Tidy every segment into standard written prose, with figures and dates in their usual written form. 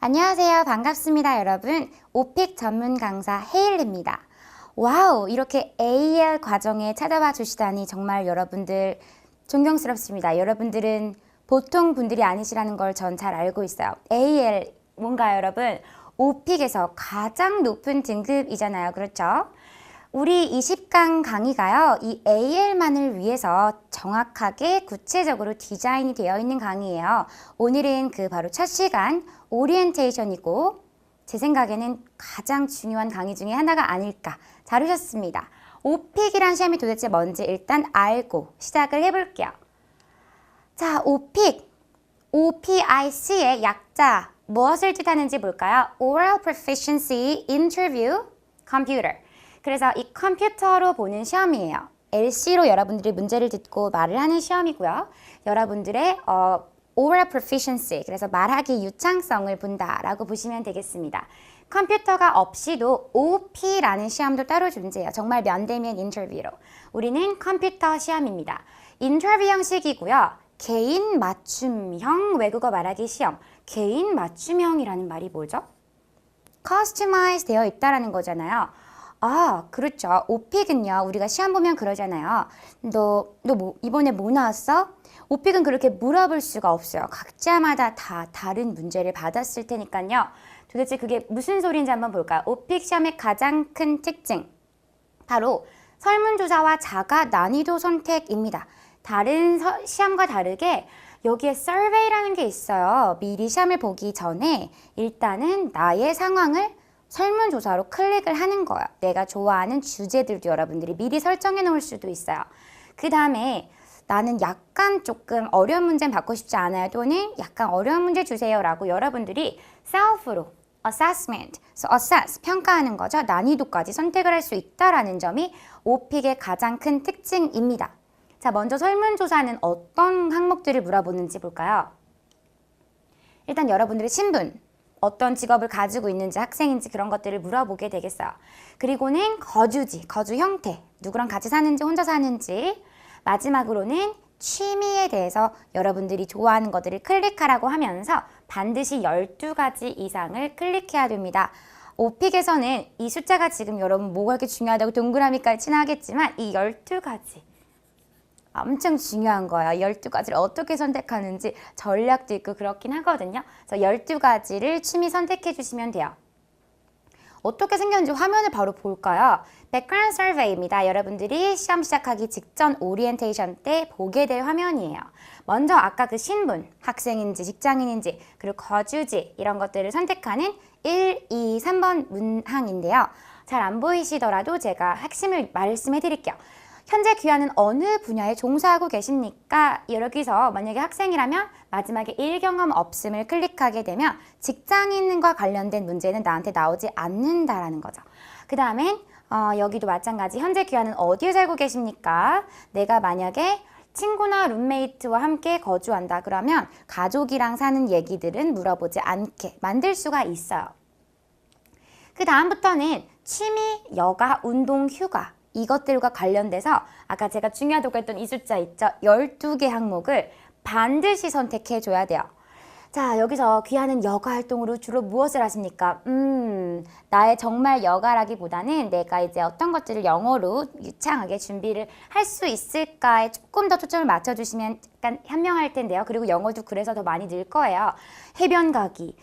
안녕하세요. 반갑습니다, 여러분. 오픽 전문 강사 헤일리입니다. 와우, 이렇게 AL 과정에 찾아와 주시다니 정말 여러분들 존경스럽습니다. 여러분들은 보통 분들이 아니시라는 걸 전 잘 알고 있어요. AL 뭔가요, 여러분? 오픽에서 가장 높은 등급이잖아요. 그렇죠? 우리 20강 강의가요, 이 AL만을 위해서 정확하게 구체적으로 디자인이 되어 있는 강의예요. 오늘은 그 바로 첫 시간 오리엔테이션이고 제 생각에는 가장 중요한 강의 중에 하나가 아닐까. 잘 오셨습니다. 오픽이란 시험이 도대체 뭔지 일단 알고 시작을 해볼게요. 자, 오픽, OPIC의 약자 무엇을 뜻하는지 볼까요? Oral Proficiency Interview Computer. 그래서 이 컴퓨터로 보는 시험이에요. LC로 여러분들이 문제를 듣고 말을 하는 시험이고요. 여러분들의 oral proficiency, 그래서 말하기 유창성을 본다라고 보시면 되겠습니다. 컴퓨터가 없이도 OP라는 시험도 따로 존재해요. 정말 면대면 인터뷰로. 우리는 컴퓨터 시험입니다. 인터뷰 형식이고요. 개인 맞춤형 외국어 말하기 시험. 개인 맞춤형이라는 말이 뭐죠? customize 되어 있다라는 거잖아요. 아, 그렇죠. 오픽은요, 우리가 시험 보면 그러잖아요. 너 이번에 뭐 나왔어? 오픽은 그렇게 물어볼 수가 없어요. 각자마다 다 다른 문제를 받았을 테니까요. 도대체 그게 무슨 소리인지 한번 볼까요? 오픽 시험의 가장 큰 특징. 바로 설문조사와 자가 난이도 선택입니다. 다른 시험과 다르게 여기에 survey라는 게 있어요. 미리 시험을 보기 전에 일단은 나의 상황을 설문조사로 클릭을 하는 거예요. 내가 좋아하는 주제들도 여러분들이 미리 설정해 놓을 수도 있어요. 그 다음에 나는 약간 조금 어려운 문제는 받고 싶지 않아요. 또는 약간 어려운 문제 주세요 라고 여러분들이 self로 assessment, assess, 평가하는 거죠. 난이도까지 선택을 할 수 있다는 점이 오픽의 가장 큰 특징입니다. 자, 먼저 설문조사는 어떤 항목들을 물어보는지 볼까요? 일단 여러분들의 신분, 어떤 직업을 가지고 있는지, 학생인지 그런 것들을 물어보게 되겠어요. 그리고는 거주지, 거주 형태, 누구랑 같이 사는지 혼자 사는지, 마지막으로는 취미에 대해서 여러분들이 좋아하는 것들을 클릭하라고 하면서 반드시 12가지 이상을 클릭해야 됩니다. 오픽에서는 이 숫자가 지금 여러분 뭐가 그렇게 중요하다고 동그라미까지 칠하겠지만 이 12가지 엄청 중요한 거예요. 12가지를 어떻게 선택하는지 전략도 있고 그렇긴 하거든요. 그래서 12가지를 취미 선택해 주시면 돼요. 어떻게 생겼는지 화면을 바로 볼까요? Background Survey입니다. 여러분들이 시험 시작하기 직전 오리엔테이션 때 보게 될 화면이에요. 먼저 아까 그 신분, 학생인지 직장인인지 그리고 거주지 이런 것들을 선택하는 1, 2, 3번 문항인데요. 잘 안 보이시더라도 제가 핵심을 말씀해 드릴게요. 현재 귀하는 어느 분야에 종사하고 계십니까? 여기서 만약에 학생이라면 마지막에 일 경험 없음을 클릭하게 되면 직장인과 관련된 문제는 나한테 나오지 않는다라는 거죠. 그 다음엔 여기도 마찬가지 현재 귀하는 어디에 살고 계십니까? 내가 만약에 친구나 룸메이트와 함께 거주한다 그러면 가족이랑 사는 얘기들은 물어보지 않게 만들 수가 있어요. 그 다음부터는 취미, 여가, 운동, 휴가 이것들과 관련돼서 아까 제가 중요하다고 했던 이 숫자 있죠? 12개 항목을 반드시 선택해 줘야 돼요. 자, 여기서 귀하는 여가 활동으로 주로 무엇을 하십니까? 나의 정말 여가라기보다는 내가 이제 어떤 것들을 영어로 유창하게 준비를 할 수 있을까에 조금 더 초점을 맞춰주시면 약간 현명할 텐데요. 그리고 영어도 그래서 더 많이 늘 거예요. 해변 가기,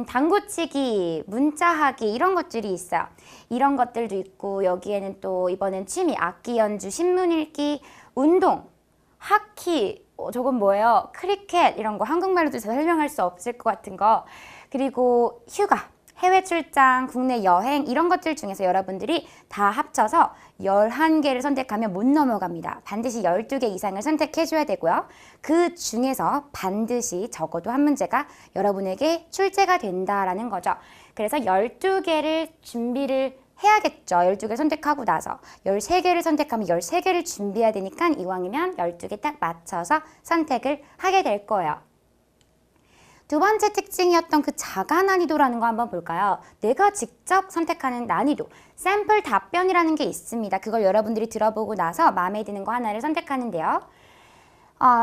당구치기, 문자하기 이런 것들이 있어요. 이런 것들도 있고 여기에는 또 이번엔 취미, 악기 연주, 신문 읽기, 운동, 하키, 저건 뭐예요? 크리켓 이런 거 한국말로도 설명할 수 없을 것 같은 거. 그리고 휴가, 해외 출장, 국내 여행 이런 것들 중에서 여러분들이 다 합쳐서 11개를 선택하면 못 넘어갑니다. 반드시 12개 이상을 선택해 줘야 되고요. 그 중에서 반드시 적어도 한 문제가 여러분에게 출제가 된다라는 거죠. 그래서 12개를 준비를 해야겠죠. 12개 선택하고 나서 13개를 선택하면 13개를 준비해야 되니까 이왕이면 12개 딱 맞춰서 선택을 하게 될 거예요. 두 번째 특징이었던 그 자가 난이도라는 거 한번 볼까요? 내가 직접 선택하는 난이도, 샘플 답변이라는 게 있습니다. 그걸 여러분들이 들어보고 나서 마음에 드는 거 하나를 선택하는데요.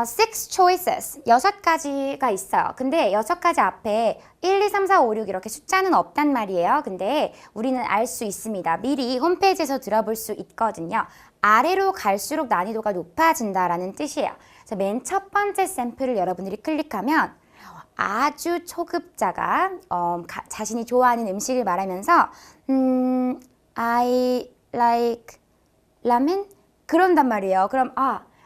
six choices, 6가지가 있어요. 근데 6가지 앞에 1, 2, 3, 4, 5, 6 이렇게 숫자는 없단 말이에요. 근데 우리는 알 수 있습니다. 미리 홈페이지에서 들어볼 수 있거든요. 아래로 갈수록 난이도가 높아진다라는 뜻이에요. 그래서 맨 첫 번째 샘플을 여러분들이 클릭하면 아주 초급자가 자신이 좋아하는 음식을 말하면서 I like 라멘? 그런단 말이에요. 그럼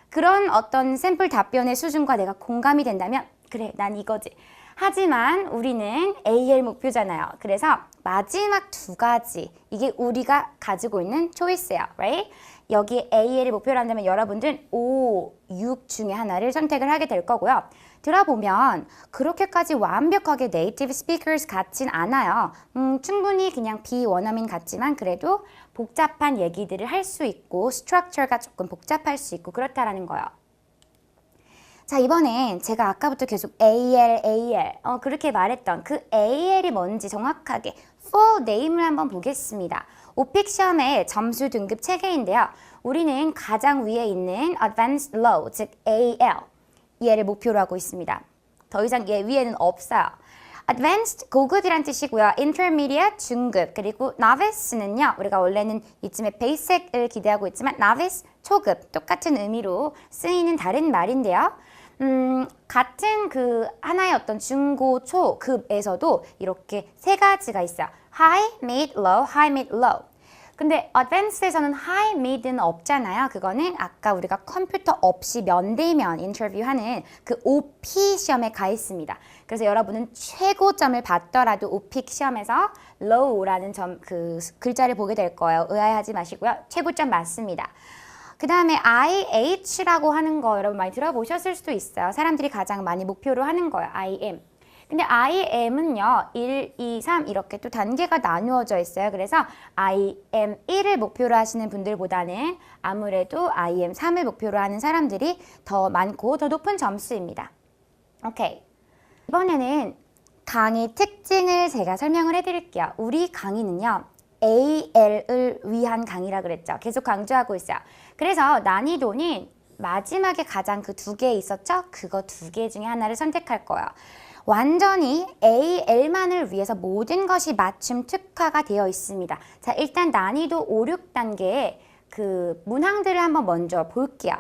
그런 어떤 샘플 답변의 수준과 내가 공감이 된다면 그래, 난 이거지. 하지만 우리는 AL 목표잖아요. 그래서 마지막 2가지, 이게 우리가 가지고 있는 초이스예요. Right? 여기 AL을 목표로 한다면 여러분들은 5, 6 중에 하나를 선택을 하게 될 거고요. 들어보면 그렇게까지 완벽하게 네이티브 스피커스 같진 않아요. 충분히 그냥 비원어민 같지만 그래도 복잡한 얘기들을 할 수 있고 스트럭처가 조금 복잡할 수 있고 그렇다라는 거예요. 자, 이번엔 제가 아까부터 계속 AL 그렇게 말했던 그 AL이 뭔지 정확하게 full name을 한번 보겠습니다. 오픽 시험의 점수 등급 체계인데요. 우리는 가장 위에 있는 Advanced Low, 즉 AL 얘를 목표로 하고 있습니다. 더 이상 얘 위에는 없어요. Advanced 고급이란 뜻이고요. Intermediate 중급, 그리고 Novice는요. 우리가 원래는 이쯤에 Basic을 기대하고 있지만 Novice 초급, 똑같은 의미로 쓰이는 다른 말인데요. 같은 그 하나의 어떤 중고 초급에서도 이렇게 3가지가 있어요. High, Mid, Low, High, Mid, Low. 근데 Advanced에서는 High, Mid는 없잖아요. 그거는 아까 우리가 컴퓨터 없이 면대면 인터뷰하는 그 OP 시험에 가 있습니다. 그래서 여러분은 최고점을 받더라도 OP 시험에서 Low라는 그 글자를 보게 될 거예요. 의아해하지 마시고요. 최고점 맞습니다. 그 다음에 IH라고 하는 거 여러분 많이 들어보셨을 수도 있어요. 사람들이 가장 많이 목표로 하는 거예요. IM. 근데 IM은요, 1, 2, 3 이렇게 또 단계가 나누어져 있어요. 그래서 IM 1을 목표로 하시는 분들보다는 아무래도 IM 3을 목표로 하는 사람들이 더 많고 더 높은 점수입니다. 오케이. 이번에는 강의 특징을 제가 설명을 해드릴게요. 우리 강의는요, AL을 위한 강의라 그랬죠. 계속 강조하고 있어요. 그래서 난이도는 마지막에 가장 그 2개 있었죠? 그거 2개 중에 하나를 선택할 거예요. 완전히 AL만을 위해서 모든 것이 맞춤 특화가 되어 있습니다. 자, 일단 난이도 5, 6단계의 그 문항들을 한번 먼저 볼게요.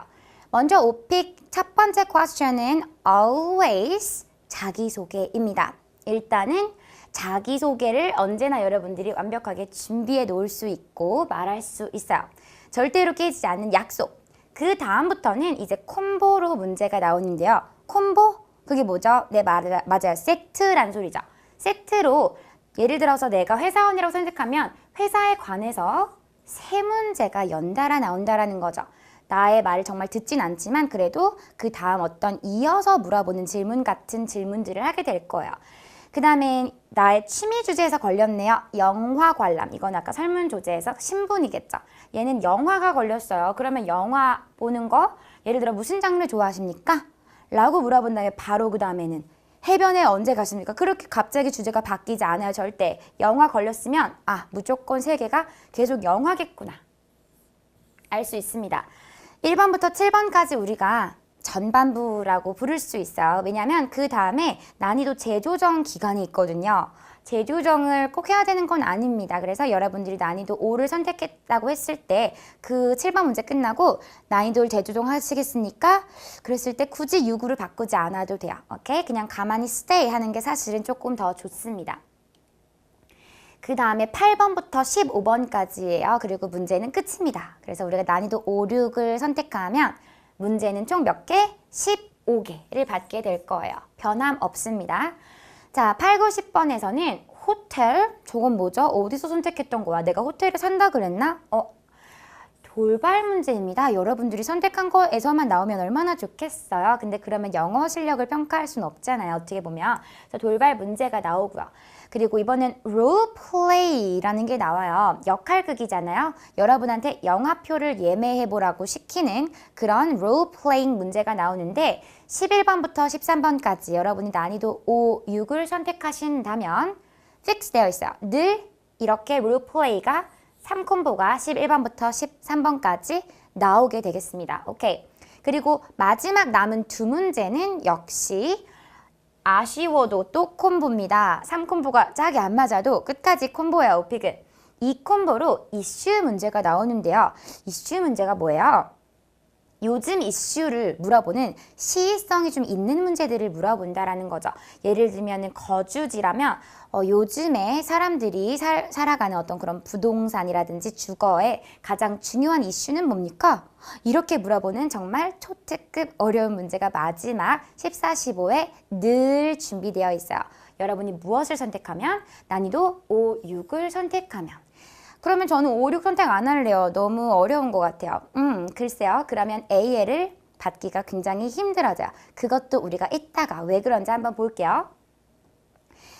먼저 오픽 첫 번째 퀘스천은 always 자기소개입니다. 일단은 자기소개를 언제나 여러분들이 완벽하게 준비해 놓을 수 있고 말할 수 있어요. 절대로 깨지지 않는 약속. 그 다음부터는 이제 콤보로 문제가 나오는데요. 콤보? 그게 뭐죠? 네, 맞아요. 세트란 소리죠. 세트로 예를 들어서 내가 회사원이라고 선택하면 회사에 관해서 3문제가 연달아 나온다라는 거죠. 나의 말을 정말 듣진 않지만 그래도 그 다음 어떤 이어서 물어보는 질문 같은 질문들을 하게 될 거예요. 그 다음에 나의 취미 주제에서 걸렸네요. 영화 관람. 이건 아까 설문 조제에서 신분이겠죠. 얘는 영화가 걸렸어요. 그러면 영화 보는 거 예를 들어 무슨 장르 좋아하십니까? 라고 물어본 다음에 바로 그 다음에는 해변에 언제 가십니까? 그렇게 갑자기 주제가 바뀌지 않아요. 절대. 영화 걸렸으면 무조건 3개가 계속 영화겠구나. 알 수 있습니다. 1번부터 7번까지 우리가 전반부라고 부를 수 있어요. 왜냐하면 그 다음에 난이도 재조정 기간이 있거든요. 재조정을 꼭 해야 되는 건 아닙니다. 그래서 여러분들이 난이도 5를 선택했다고 했을 때 그 7번 문제 끝나고 난이도를 재조정하시겠습니까? 그랬을 때 굳이 6으로 바꾸지 않아도 돼요. 오케이? 그냥 가만히 stay 하는 게 사실은 조금 더 좋습니다. 그 다음에 8번부터 15번까지예요. 그리고 문제는 끝입니다. 그래서 우리가 난이도 5, 6을 선택하면 문제는 총 몇 개? 15개를 받게 될 거예요. 변함 없습니다. 자, 8, 9, 10번에서는 호텔, 저건 뭐죠? 어디서 선택했던 거야? 내가 호텔을 산다 그랬나? 돌발 문제입니다. 여러분들이 선택한 거에서만 나오면 얼마나 좋겠어요. 근데 그러면 영어 실력을 평가할 수는 없잖아요. 어떻게 보면. 그래서 돌발 문제가 나오고요. 그리고 이번엔 롤플레이라는 게 나와요. 역할극이잖아요. 여러분한테 영화표를 예매해보라고 시키는 그런 롤플레잉 문제가 나오는데 11번부터 13번까지 여러분이 난이도 5, 6을 선택하신다면 픽스 되어 있어요. 늘 이렇게 롤플레이가 3콤보가 11번부터 13번까지 나오게 되겠습니다. 오케이. 그리고 마지막 남은 두 문제는 역시 아쉬워도 또 콤보입니다. 3콤보가 짝이 안 맞아도 끝까지 콤보예요, 오픽은. 이 콤보로 이슈 문제가 나오는데요. 이슈 문제가 뭐예요? 요즘 이슈를 물어보는 시의성이 좀 있는 문제들을 물어본다라는 거죠. 예를 들면 거주지라면 요즘에 사람들이 살아가는 어떤 그런 부동산이라든지 주거에 가장 중요한 이슈는 뭡니까? 이렇게 물어보는 정말 초특급 어려운 문제가 마지막 14, 15에 늘 준비되어 있어요. 여러분이 무엇을 선택하면? 난이도 5, 6을 선택하면. 그러면 저는 5, 6 선택 안 할래요. 너무 어려운 것 같아요. 글쎄요. 그러면 AL을 받기가 굉장히 힘들어져요. 그것도 우리가 이따가 왜 그런지 한번 볼게요.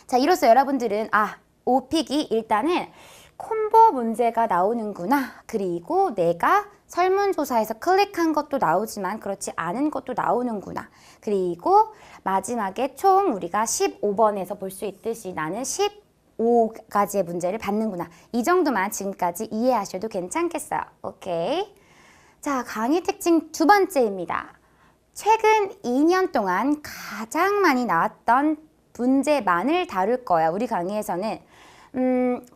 자, 이로써 여러분들은 오픽이 일단은 콤보 문제가 나오는구나. 그리고 내가 설문조사에서 클릭한 것도 나오지만 그렇지 않은 것도 나오는구나. 그리고 마지막에 총 우리가 15번에서 볼 수 있듯이 나는 15가지의 문제를 받는구나. 이 정도만 지금까지 이해하셔도 괜찮겠어요. 오케이. 자, 강의 특징 두 번째입니다. 최근 2년 동안 가장 많이 나왔던 문제만을 다룰 거예요. 우리 강의에서는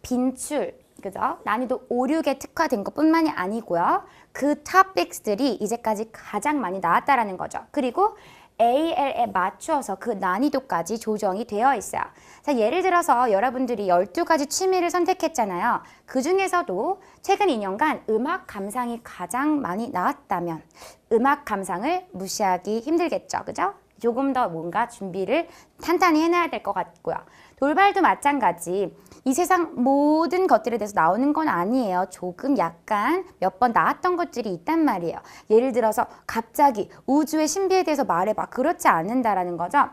빈출, 그죠? 난이도 5, 6에 특화된 것뿐만이 아니고요. 그 토픽들이 이제까지 가장 많이 나왔다라는 거죠. 그리고 AL에 맞추어서 그 난이도까지 조정이 되어 있어요. 자, 예를 들어서 여러분들이 12가지 취미를 선택했잖아요. 그 중에서도 최근 2년간 음악 감상이 가장 많이 나왔다면 음악 감상을 무시하기 힘들겠죠. 그죠? 조금 더 뭔가 준비를 탄탄히 해놔야 될 것 같고요. 돌발도 마찬가지. 이 세상 모든 것들에 대해서 나오는 건 아니에요. 조금 약간 몇 번 나왔던 것들이 있단 말이에요. 예를 들어서 갑자기 우주의 신비에 대해서 말해봐. 그렇지 않는다라는 거죠.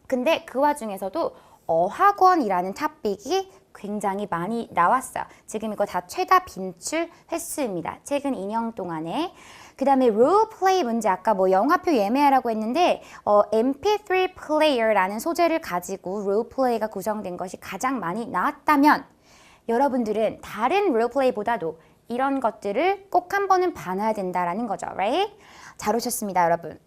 근데 그 와중에서도 어학원이라는 토픽이 굉장히 많이 나왔어요. 지금 이거 다 최다 빈출 횟수입니다. 최근 2년 동안에. 그 다음에 롤플레이 문제, 아까 뭐 영화표 예매하라고 했는데 MP3 플레이어라는 소재를 가지고 롤플레이가 구성된 것이 가장 많이 나왔다면 여러분들은 다른 롤플레이보다도 이런 것들을 꼭 한 번은 봐놔야 된다라는 거죠. Right? 잘 오셨습니다, 여러분.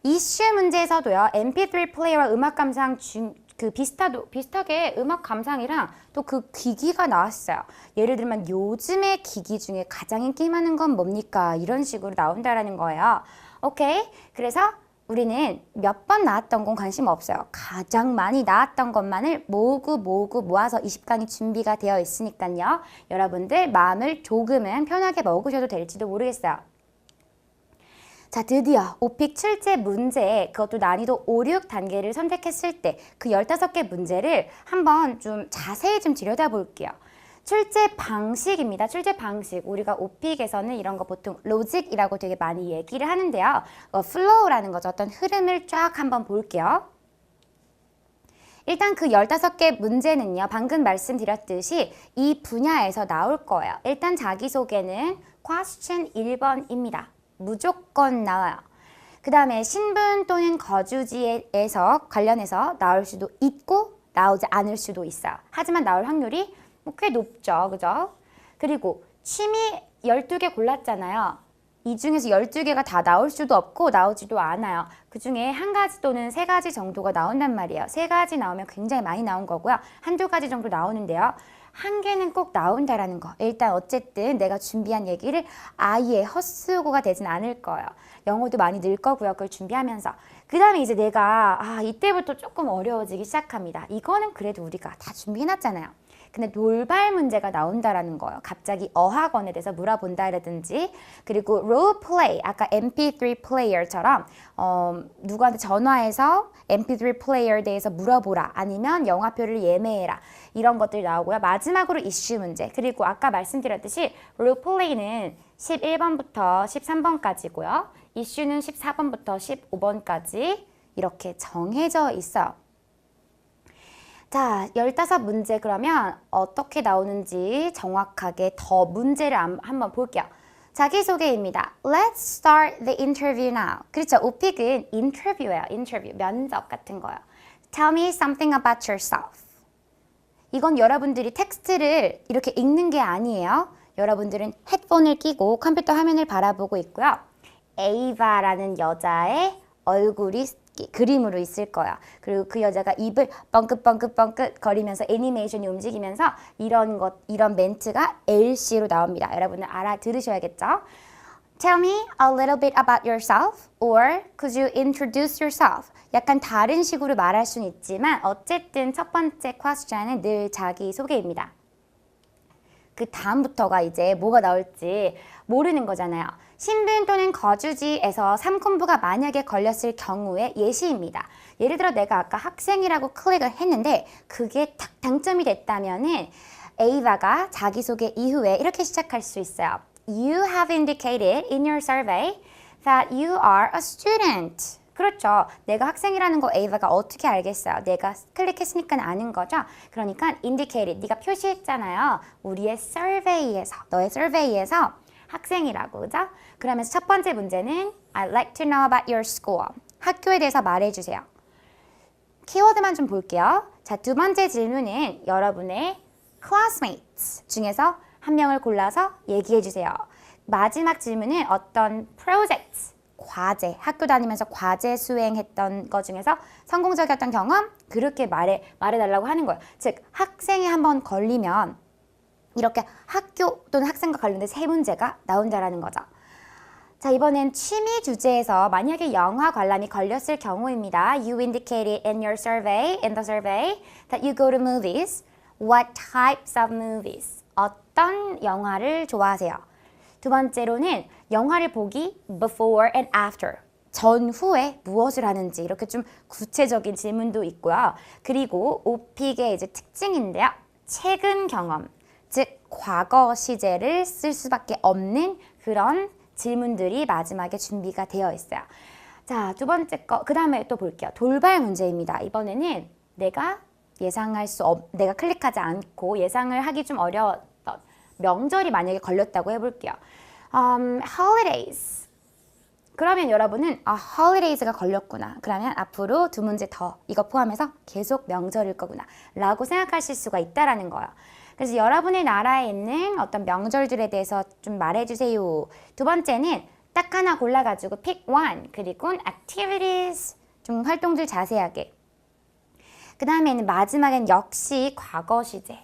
이슈 문제에서도요. MP3 플레이어와 음악 감상 비슷하게 음악 감상이랑 또 그 기기가 나왔어요. 예를 들면 요즘의 기기 중에 가장 인기 많은 건 뭡니까? 이런 식으로 나온다라는 거예요. 오케이? 그래서 우리는 몇 번 나왔던 건 관심 없어요. 가장 많이 나왔던 것만을 모으고 모아서 20강이 준비가 되어 있으니까요. 여러분들 마음을 조금은 편하게 먹으셔도 될지도 모르겠어요. 자, 드디어 오픽 출제 문제, 그것도 난이도 5, 6 단계를 선택했을 때 그 15개 문제를 한번 좀 자세히 좀 들여다볼게요. 출제 방식입니다. 출제 방식. 우리가 오픽에서는 이런 거 보통 로직이라고 되게 많이 얘기를 하는데요. 플로우라는 거죠. 어떤 흐름을 쫙 한번 볼게요. 일단 그 15개 문제는요. 방금 말씀드렸듯이 이 분야에서 나올 거예요. 일단 자기소개는 question 1번입니다. 무조건 나와요. 그 다음에 신분 또는 거주지에서 관련해서 나올 수도 있고 나오지 않을 수도 있어요. 하지만 나올 확률이 꽤 높죠. 그죠? 그리고 취미 12개 골랐잖아요. 이 중에서 12개가 다 나올 수도 없고 나오지도 않아요. 그 중에 한 가지 또는 세 가지 정도가 나온단 말이에요. 세 가지 나오면 굉장히 많이 나온 거고요. 한두 가지 정도 나오는데요. 한 개는 꼭 나온다라는 거. 일단 어쨌든 내가 준비한 얘기를 아예 헛수고가 되진 않을 거예요. 영어도 많이 늘 거고요. 그걸 준비하면서. 그 다음에 이제 내가 이때부터 조금 어려워지기 시작합니다. 이거는 그래도 우리가 다 준비해놨잖아요. 근데 돌발 문제가 나온다라는 거예요. 갑자기 어학원에 대해서 물어본다라든지, 그리고 롤플레이, 아까 MP3 플레이어처럼 누구한테 전화해서 MP3 플레이어에 대해서 물어보라, 아니면 영화표를 예매해라, 이런 것들이 나오고요. 마지막으로 이슈 문제, 그리고 아까 말씀드렸듯이 롤플레이는 11번부터 13번까지고요. 이슈는 14번부터 15번까지 이렇게 정해져 있어요. 자, 15문제 그러면 어떻게 나오는지 정확하게 더 문제를 한번 볼게요. 자기소개입니다. Let's start the interview now. 그렇죠. 오픽은 인터뷰예요. 인터뷰, 면접 같은 거예요. Tell me something about yourself. 이건 여러분들이 텍스트를 이렇게 읽는 게 아니에요. 여러분들은 헤드폰을 끼고 컴퓨터 화면을 바라보고 있고요. 에이바라는 여자의 얼굴이 그림으로 있을 거야. 그리고 그 여자가 입을 뻥긋뻥긋뻥긋 거리면서 애니메이션이 움직이면서 이런 멘트가 LC로 나옵니다. 여러분들 알아들으셔야겠죠? Tell me a little bit about yourself or could you introduce yourself? 약간 다른 식으로 말할 수는 있지만 어쨌든 첫 번째 question은 늘 자기소개입니다. 그 다음부터가 이제 뭐가 나올지 모르는 거잖아요. 신분 또는 거주지에서 삼콤부가 만약에 걸렸을 경우의 예시입니다. 예를 들어 내가 아까 학생이라고 클릭을 했는데 그게 딱 당첨이 됐다면은 에이바가 자기소개 이후에 이렇게 시작할 수 있어요. You have indicated in your survey that you are a student. 그렇죠. 내가 학생이라는 거 에이바가 어떻게 알겠어요? 내가 클릭했으니까 아는 거죠. 그러니까 indicated, 네가 표시했잖아요. 우리의 survey에서, 너의 survey에서 학생이라고, 그죠? 그러면서 첫 번째 문제는 I'd like to know about your school. 학교에 대해서 말해주세요. 키워드만 좀 볼게요. 자, 두 번째 질문은 여러분의 classmates 중에서 한 명을 골라서 얘기해 주세요. 마지막 질문은 어떤 project, 과제, 학교 다니면서 과제 수행했던 것 중에서 성공적이었던 경험? 그렇게 말해달라고 하는 거예요. 즉, 학생이 한번 걸리면 이렇게 학교 또는 학생과 관련된 세 문제가 나온다라는 거죠. 자, 이번엔 취미 주제에서 만약에 영화 관람이 걸렸을 경우입니다. You indicated in your survey, in the survey, that you go to movies. What types of movies? 어떤 영화를 좋아하세요? 두 번째로는 영화를 보기 before and after. 전후에 무엇을 하는지 이렇게 좀 구체적인 질문도 있고요. 그리고 오픽의 이제 특징인데요. 최근 경험, 즉 과거 시제를 쓸 수밖에 없는 그런 질문들이 마지막에 준비가 되어 있어요. 자, 두 번째 거, 그 다음에 또 볼게요. 돌발 문제입니다. 이번에는 내가 내가 클릭하지 않고 예상을 하기 좀 어려웠던 명절이 만약에 걸렸다고 해볼게요. holidays. 그러면 여러분은 holidays가 걸렸구나. 그러면 앞으로 두 문제 더 이거 포함해서 계속 명절일 거구나 라고 생각하실 수가 있다라는 거예요. 그래서 여러분의 나라에 있는 어떤 명절들에 대해서 좀 말해주세요. 두 번째는 딱 하나 골라가지고 pick one. 그리고 activities, 좀 활동들 자세하게. 그 다음에는 마지막엔 역시 과거 시제.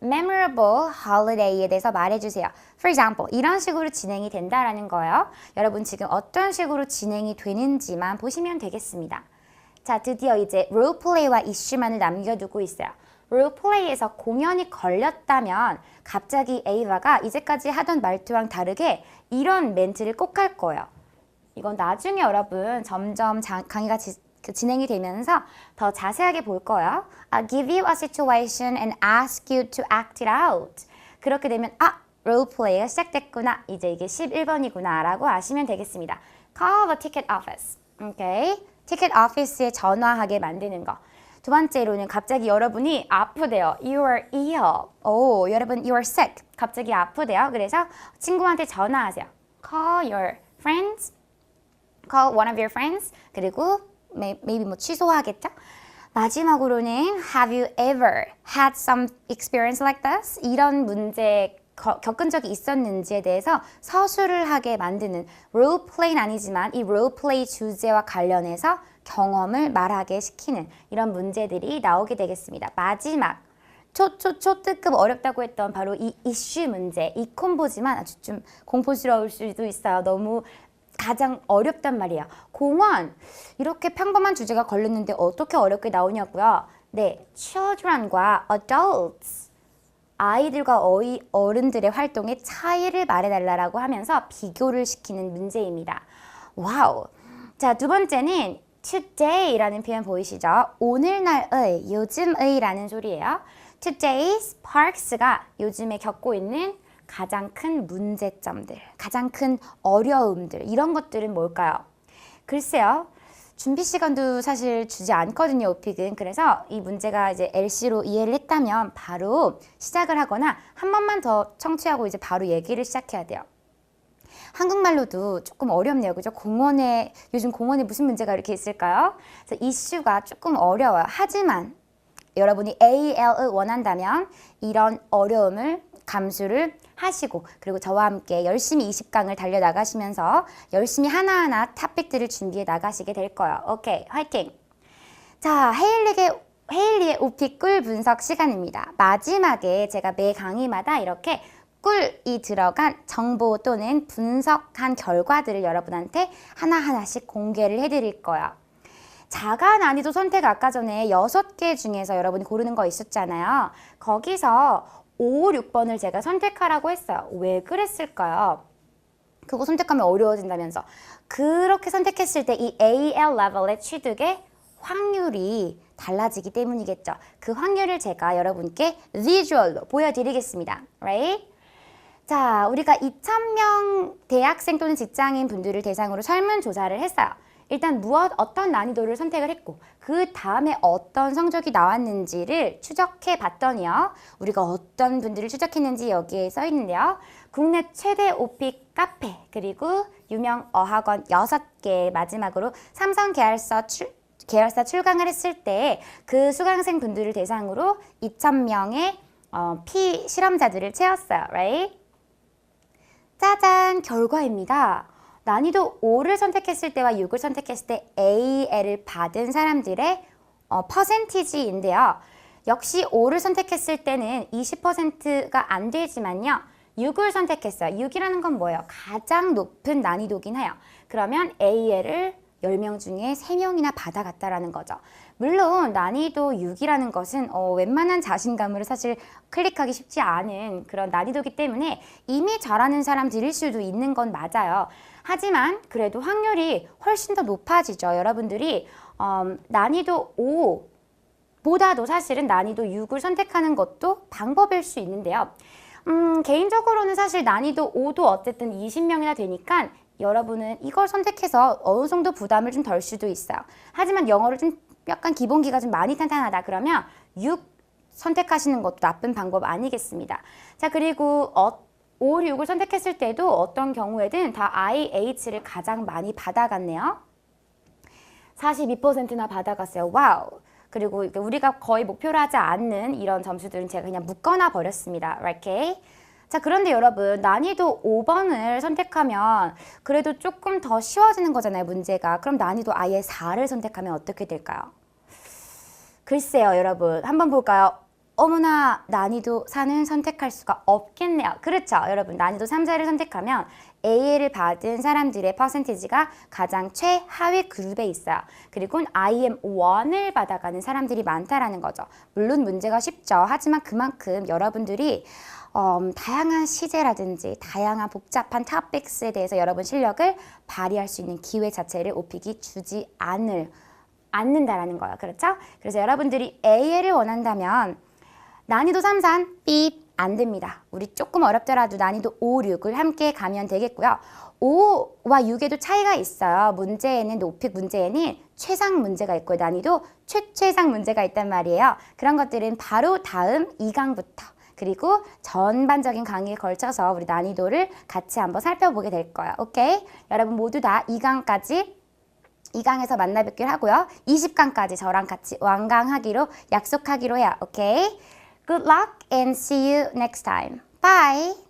memorable holiday에 대해서 말해주세요. For example, 이런 식으로 진행이 된다라는 거예요. 여러분 지금 어떤 식으로 진행이 되는지만 보시면 되겠습니다. 자, 드디어 이제 롤플레이와 이슈만을 남겨두고 있어요. 롤플레이에서 공연이 걸렸다면 갑자기 에이바가 이제까지 하던 말투랑 다르게 이런 멘트를 꼭 할 거예요. 이건 나중에 여러분 점점 강의가 진행이 되면서 더 자세하게 볼 거예요. I'll give you a situation and ask you to act it out. 그렇게 되면 롤플레이가 시작됐구나. 이제 이게 11번이구나 라고 아시면 되겠습니다. Call the ticket office. 오케이. 티켓 오피스에 전화하게 만드는 거. 두 번째로는 갑자기 여러분이 아프대요. You are ill. 여러분 you are sick. 갑자기 아프대요. 그래서 친구한테 전화하세요. Call your friends. Call one of your friends. 그리고 maybe 뭐 취소하겠죠? 마지막으로는 Have you ever had some experience like this? 이런 문제 겪은 적이 있었는지에 대해서 서술을 하게 만드는 롤플레이는 아니지만 이 롤플레이 주제와 관련해서 경험을 말하게 시키는 이런 문제들이 나오게 되겠습니다. 마지막 초특급 어렵다고 했던 바로 이 이슈 문제, 이 콤보지만 아주 좀 공포스러울 수도 있어요. 너무 가장 어렵단 말이에요. 공원, 이렇게 평범한 주제가 걸렸는데 어떻게 어렵게 나오냐고요? 네, children과 adults, 아이들과 어른들의 활동의 차이를 말해달라고 하면서 비교를 시키는 문제입니다. 와우! 자, 두 번째는 today라는 표현 보이시죠? 오늘날의, 요즘의 라는 소리예요. Today's parks가 요즘에 겪고 있는 가장 큰 문제점들, 가장 큰 어려움들, 이런 것들은 뭘까요? 글쎄요. 준비 시간도 사실 주지 않거든요, 오픽은. 그래서 이 문제가 이제 LC로 이해를 했다면 바로 시작을 하거나 한 번만 더 청취하고 이제 바로 얘기를 시작해야 돼요. 한국말로도 조금 어렵네요. 그죠? 요즘 공원에 무슨 문제가 이렇게 있을까요? 그래서 이슈가 조금 어려워요. 하지만 여러분이 AL을 원한다면 이런 어려움을 감수를 하시고 그리고 저와 함께 열심히 20강을 달려나가시면서 열심히 하나하나 탑픽들을 준비해 나가시게 될 거예요. 오케이, 화이팅! 자, 헤일리의 오픽 꿀 분석 시간입니다. 마지막에 제가 매 강의마다 이렇게 꿀이 들어간 정보 또는 분석한 결과들을 여러분한테 하나하나씩 공개를 해드릴 거예요. 자가 난이도 선택 아까 전에 6개 중에서 여러분이 고르는 거 있었잖아요. 거기서 5, 6번을 제가 선택하라고 했어요. 왜 그랬을까요? 그거 선택하면 어려워진다면서. 그렇게 선택했을 때 이 AL 레벨의 취득의 확률이 달라지기 때문이겠죠. 그 확률을 제가 여러분께 비주얼로 보여드리겠습니다. Right? 자, 우리가 2,000명 대학생 또는 직장인 분들을 대상으로 설문조사를 했어요. 일단 어떤 난이도를 선택을 했고 그 다음에 어떤 성적이 나왔는지를 추적해 봤더니요. 우리가 어떤 분들을 추적했는지 여기에 써 있는데요. 국내 최대 오픽 카페 그리고 유명 어학원 6개 마지막으로 삼성 계열사 출강을 했을 때 그 수강생 분들을 대상으로 2,000명의 피실험자들을 채웠어요. Right? 짜잔! 결과입니다. 난이도 5를 선택했을 때와 6을 선택했을 때 AL을 받은 사람들의 퍼센티지인데요. 역시 5를 선택했을 때는 20%가 안 되지만요. 6을 선택했어요. 6이라는 건 뭐예요? 가장 높은 난이도긴 해요. 그러면 AL을 10명 중에 3명이나 받아갔다라는 거죠. 물론 난이도 6이라는 것은 웬만한 자신감으로 사실 클릭하기 쉽지 않은 그런 난이도이기 때문에 이미 잘하는 사람들일 수도 있는 건 맞아요. 하지만 그래도 확률이 훨씬 더 높아지죠. 여러분들이 난이도 5보다도 사실은 난이도 6을 선택하는 것도 방법일 수 있는데요. 개인적으로는 사실 난이도 5도 어쨌든 20명이나 되니까 여러분은 이걸 선택해서 어느 정도 부담을 좀 덜 수도 있어요. 하지만 영어를 좀 약간 기본기가 좀 많이 탄탄하다 그러면 6 선택하시는 것도 나쁜 방법 아니겠습니다. 자, 그리고 5, 6을 선택했을 때도 어떤 경우에든 다 IH를 가장 많이 받아갔네요. 42%나 받아갔어요. 와우. 그리고 우리가 거의 목표로 하지 않는 이런 점수들은 제가 그냥 묶어놔 버렸습니다. 이렇게. 자, 그런데 여러분 난이도 5번을 선택하면 그래도 조금 더 쉬워지는 거잖아요, 문제가. 그럼 난이도 아예 4를 선택하면 어떻게 될까요? 글쎄요, 여러분. 한번 볼까요? 어머나, 난이도 4는 선택할 수가 없겠네요. 그렇죠, 여러분. 난이도 3, 4를 선택하면 AL을 받은 사람들의 퍼센티지가 가장 최하위 그룹에 있어요. 그리고 IM1을 받아가는 사람들이 많다라는 거죠. 물론 문제가 쉽죠. 하지만 그만큼 여러분들이 다양한 시제라든지 다양한 복잡한 토픽스에 대해서 여러분 실력을 발휘할 수 있는 기회 자체를 오픽이 주지 않는다라는 거예요. 그렇죠? 그래서 여러분들이 AL을 원한다면 난이도 3, 4 삐 안 됩니다. 우리 조금 어렵더라도 난이도 5, 6을 함께 가면 되겠고요. 5와 6에도 차이가 있어요. 문제에는 오픽 문제에는 최상 문제가 있고 난이도 최최상 문제가 있단 말이에요. 그런 것들은 바로 다음 2강부터 그리고 전반적인 강의에 걸쳐서 우리 난이도를 같이 한번 살펴보게 될 거예요. 오케이? 여러분 모두 다 2강에서 만나 뵙기로 하고요. 20강까지 저랑 같이 완강하기로 약속하기로 해요. 오케이? Good luck and see you next time. Bye!